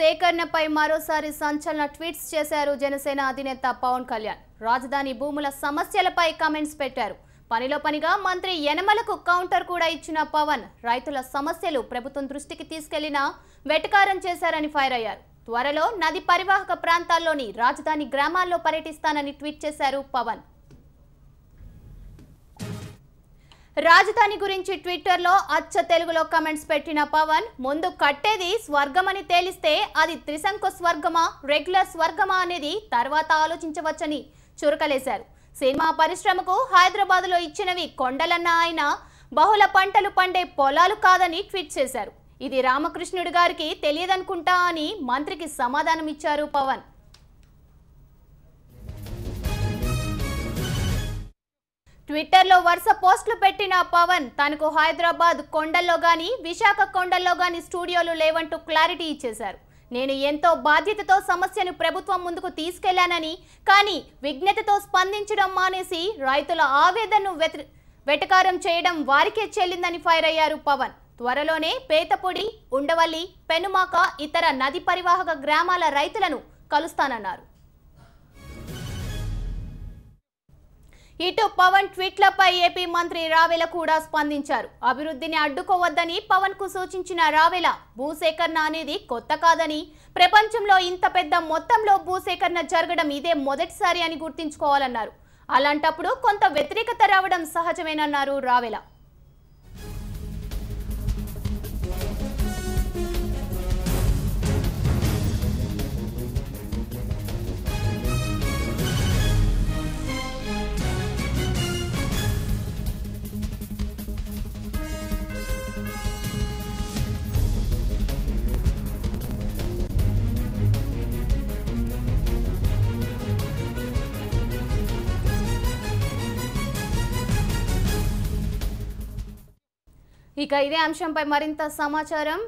సేకరణపై మరోసారి సంచలన ట్వీట్స్ చేశారు జనసేన అధినేత పవన్ కళ్యాణ్. రాజధాని భూముల సమస్యలపై కామెంట్స్ పెట్టారు. పనిలో పనిగా మంత్రి యనమలకు కౌంటర్ కూడా ఇచ్చిన పవన్ రైతుల సమస్యలు ప్రభుత్వం దృష్టికి తీసుకెళ్లినా వెటకారం చేశారని ఫైర్ అయ్యారు. త్వరలో నది పరివాహక ప్రాంతాల్లోని రాజధాని గ్రామాల్లో పర్యటిస్తానని ట్వీట్ చేశారు పవన్. రాజధాని గురించి ట్విట్టర్లో అచ్చ తెలుగులో కామెంట్స్ పెట్టిన పవన్, ముందు కట్టేది స్వర్గమని తేలిస్తే అది త్రిశంకు స్వర్గమా రెగ్యులర్ స్వర్గమా అనేది తర్వాత ఆలోచించవచ్చని చురకలేశారు. సినిమా పరిశ్రమకు హైదరాబాద్లో ఇచ్చినవి కొండలన్న ఆయన బహుళ పంటలు పండే పొలాలు కాదని ట్వీట్ చేశారు. ఇది రామకృష్ణుడి గారికి తెలియదనుకుంటా అని మంత్రికి సమాధానం ఇచ్చారు పవన్. ట్విట్టర్లో వరుస పోస్టులు పెట్టిన పవన్ తనకు హైదరాబాద్ కొండల్లో గాని విశాఖ కొండల్లో గాని స్టూడియోలు లేవంటూ క్లారిటీ ఇచ్చేశారు. నేను ఎంతో బాధ్యతతో సమస్యను ప్రభుత్వం ముందుకు తీసుకెళ్లానని, కానీ విజ్ఞతతో స్పందించడం మానేసి రైతుల ఆవేదనను వెటకారం చేయడం వారికే చెల్లిందని ఫైర్ అయ్యారు పవన్. త్వరలోనే పేతపొడి, ఉండవల్లి, పెనుమాక ఇతర నది పరివాహక గ్రామాల రైతులను కలుస్తానన్నారు. ఇటు పవన్ ట్వీట్లపై ఏపీ మంత్రి రావెల కూడా స్పందించారు. అభివృద్ధిని అడ్డుకోవద్దని పవన్ కు సూచించిన రావెల, భూసేకరణ అనేది కొత్త కాదని, ప్రపంచంలో ఇంత పెద్ద మొత్తంలో భూసేకరణ జరగడం ఇదే మొదటిసారి అని గుర్తించుకోవాలన్నారు. అలాంటప్పుడు కొంత వ్యతిరేకత రావడం సహజమేనన్నారు రావెల. ఇక ఇదే అంశంపై మరింత సమాచారం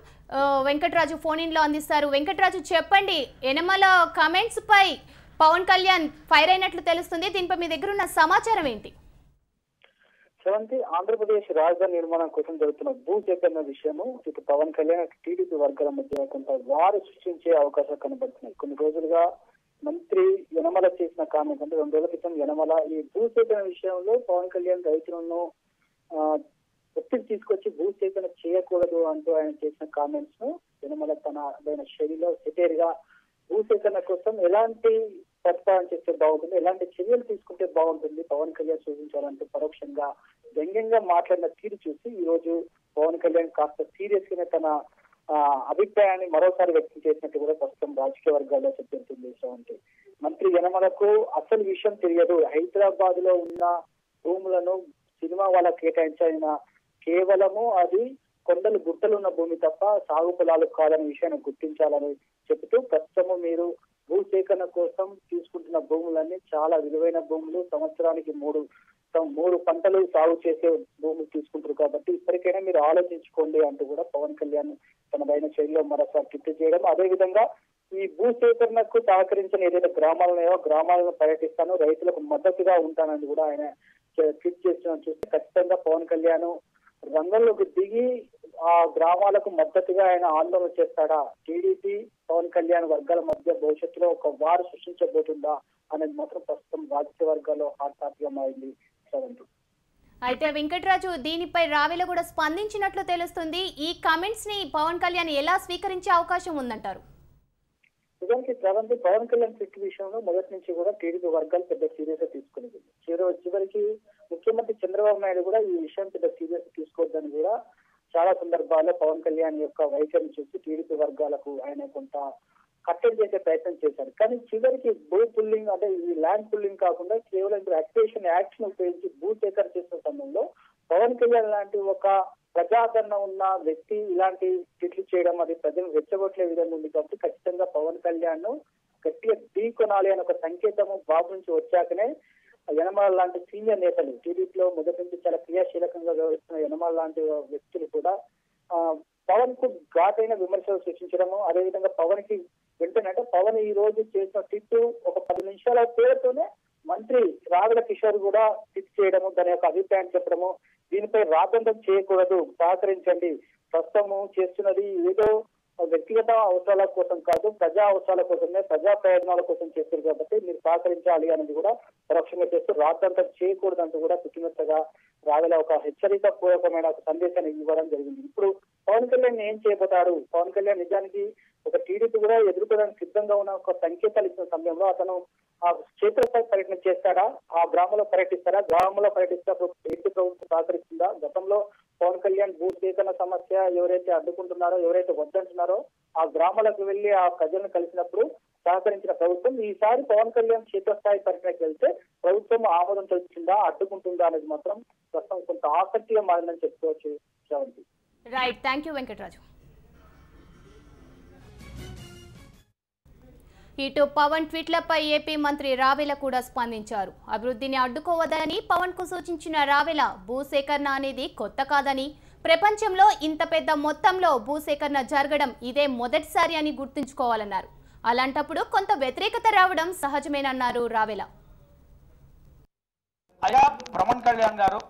వెంకటరాజు ఫోన్ ఇన్ లో అందిస్తారు. వెంకటరాజు, చెప్పండి, యనమల కామెంట్స్ పై పవన్ కళ్యాణ్ ఫైర్ అయినట్లు తెలుస్తుంది. దీనిపై మీ దగ్గర ఉన్న సమాచారం ఏంటి? ఆంధ్రప్రదేశ్ రాజధాని నిర్మాణం కోసం జరుగుతున్న భూసేకరణ విషయము ఇటు పవన్ కళ్యాణ్ టీడీపీ వర్గాల మధ్య కొంత వారు సృష్టించే అవకాశాలు కనబడుతున్నాయి. కొన్ని రోజులుగా మంత్రి యనమల చేసిన కామెంట్స్, అంటే 2 రోజుల క్రితం యనమల ఈ భూసేకరణ విషయంలో పవన్ కళ్యాణ్ రైతులను ఒత్తిడి తీసుకొచ్చి భూసేకరణ చేయకూడదు అంటూ ఆయన చేసిన కామెంట్స్ ను యనమల తన శైలిలో సెటైర్ గా భూసేకరణ కోసం ఎలాంటి ప్రతిపాదన చేస్తే బాగుంటుంది, ఎలాంటి చర్యలు తీసుకుంటే బాగుంటుంది పవన్ కళ్యాణ్ సూచించాలంటూ పరోక్షంగా వ్యంగ్యంగా మాట్లాడిన తీరు చూసి ఈ రోజు పవన్ కళ్యాణ్ కాస్త సీరియస్ గా తన అభిప్రాయాన్ని మరోసారి వ్యక్తం చేసినట్టు కూడా ప్రస్తుతం రాజకీయ వర్గాల్లో చెప్తుంది. మంత్రి యనమలకు అసలు విషయం తెలియదు, హైదరాబాద్ లో ఉన్న భూములను సినిమా వాళ్ళకి కేటాయించిన కేవలము అది కొండలు గుట్టలు ఉన్న భూమి తప్ప సాగు పొలాలు కాదనే విషయాన్ని గుర్తించాలని చెబుతూ, ప్రస్తుతము మీరు భూసేకరణ కోసం తీసుకుంటున్న భూములన్నీ చాలా విలువైన భూములు, సంవత్సరానికి మూడు పంటలు సాగు చేసే భూములు తీసుకుంటారు కాబట్టి ఇప్పటికైనా మీరు ఆలోచించుకోండి అంటూ కూడా పవన్ కళ్యాణ్ తనదైన శైలిలో మరోసారి ట్వీట్ చేయడం, అదేవిధంగా ఈ భూసేకరణకు సహకరించిన ఏదైతే గ్రామాలనో గ్రామాలను పర్యటిస్తాను, రైతులకు మద్దతుగా ఉంటానని కూడా ఆయన ట్వీట్ చేసిన చూస్తే ఖచ్చితంగా పవన్ కళ్యాణ్ రంగంలోకి దిగి ఆ గ్రామాలకు మద్దతుగా ఆయన ఆందోళన చేస్తాడా, టీడీపీ పవన్ కళ్యాణ్ వర్గాల మధ్య భవిష్యత్తులో ఒక వారు సృష్టించబోతుందా అనేది మాత్రం ప్రస్తుతం రాజకీయ వర్గాల్లో హాట్ టాపిక్ గా మారింది. అయితే వెంకటరాజు, దీనిపై రావెల కూడా స్పందించినట్లు తెలుస్తుంది. ఈ కామెంట్స్ ని పవన్ కళ్యాణ్ ఎలా స్వీకరించే అవకాశం ఉందంటారు? నిజానికి పవన్ కళ్యాణ్ ట్వీట్ విషయంలో మొదటి నుంచి కూడా టీడీపీ వర్గాలు పెద్ద సీరియస్ గా తీసుకునేది. చివరికి ముఖ్యమంత్రి చంద్రబాబు నాయుడు కూడా ఈ విషయం పెద్ద సీరియస్ తీసుకోవద్దని కూడా చాలా సందర్భాల్లో పవన్ కళ్యాణ్ యొక్క వైఖరిని చూసి టీడీపీ వర్గాలకు ఆయన కొంత కట్టడి చేసే ప్రయత్నం చేశారు. కానీ చివరికి భూ పుల్లింగ్, అంటే ఈ ల్యాండ్ పుల్లింగ్ కాకుండా కేవలం అక్విజిషన్ యాక్ట్ ను ఉపయోగించి భూ సేకరణ చేసిన సమయంలో పవన్ కళ్యాణ్ లాంటి ఒక ప్రజాదరణ ఉన్న వ్యక్తి ఇలాంటి ట్వీట్లు చేయడం అది ప్రజలు రెచ్చగొట్టే విధంగా ఉంది. కాబట్టి ఖచ్చితంగా పవన్ కళ్యాణ్ ను గట్టిగా ఢీకొనాలి అనే ఒక సంకేతము బాబు నుంచి వచ్చాకనే యనమల లాంటి సీనియర్ నేతలు, టీడీపీలో మొదటి నుంచి చాలా క్రియాశీలకంగా వ్యవహరిస్తున్న యనమల లాంటి వ్యక్తులు కూడా పవన్ కు ఘాటైన విమర్శలు సృష్టించడము, అదేవిధంగా పవన్ కి వెంటనే, అంటే పవన్ ఈ రోజు చేసిన ట్వీట్ ఒక 10 నిమిషాల పేరుతోనే మంత్రి రావెల కిషోర్ కూడా ట్వీట్ చేయడము, దాని యొక్క అభిప్రాయం చెప్పడము, దీనిపై రాద్ధాంతం చేయకూడదు, సహకరించండి, ప్రస్తుతము చేస్తున్నది ఏదో వ్యక్తిగత అవసరాల కోసం కాదు, ప్రజా అవసరాల కోసమే, ప్రజా ప్రయోజనాల కోసం చేస్తారు కాబట్టి మీరు సహకరించాలి అనేది కూడా పరోక్షంగా చేస్తూ రాద్దంతా చేయకూడదంటూ కూడా శుతిమెత్తగా రావేల ఒక హెచ్చరిక పూర్వకమైన ఒక సందేశాన్ని ఇవ్వడం జరిగింది. ఇప్పుడు పవన్ కళ్యాణ్ ఏం చేయబోతారు? పవన్ కళ్యాణ్ నిజానికి ఒక టీడీపీ కూడా ఎదుర్కోవడానికి సిద్ధంగా ఉన్న ఒక సంకేతాలు ఇచ్చిన సమయంలో అతను ఆ క్షేత్రస్థాయి పర్యటన చేస్తాడా, ఆ గ్రామంలో పర్యటిస్తారా, గ్రామంలో పర్యటిస్తప్పుడు ఏపీ ప్రభుత్వం సహకరిస్తుందా? గతంలో పవన్ కళ్యాణ్ భూ సేకరణ సమస్య ఎవరైతే అడ్డుకుంటున్నారో, ఎవరైతే వద్దంటున్నారో ఆ గ్రామాలకు వెళ్లి ఆ ప్రజలను కలిసినప్పుడు సహకరించిన ప్రభుత్వం ఈసారి పవన్ కళ్యాణ్ క్షేత్రస్థాయి పర్యటనకు వెళ్తే ప్రభుత్వం ఆమోదం తెలుస్తుందా, అడ్డుకుంటుందా అనేది మాత్రం ప్రస్తుతం కొంత ఆసక్తిగా మారిందని చెప్పుకోవచ్చు. Right, thank you Venkataraju. ఇటు పవన్ ట్వీట్లపై ఏపీ మంత్రి రావెల కూడా స్పందించారు. అభివృద్ధిని అడ్డుకోవద్దని పవన్ కు సూచించిన రావెల భూసేకరణ అనేది కొత్త కాదని, ప్రపంచంలో ఇంత పెద్ద మొత్తంలో భూసేకరణ జరగడం ఇదే మొదటిసారి అని గుర్తుంచుకోవాలన్నారు. అలాంటప్పుడు కొంత వ్యతిరేకత రావడం సహజమేనన్నారు రావెల. అయా పవన్ కళ్యాణ్ గారు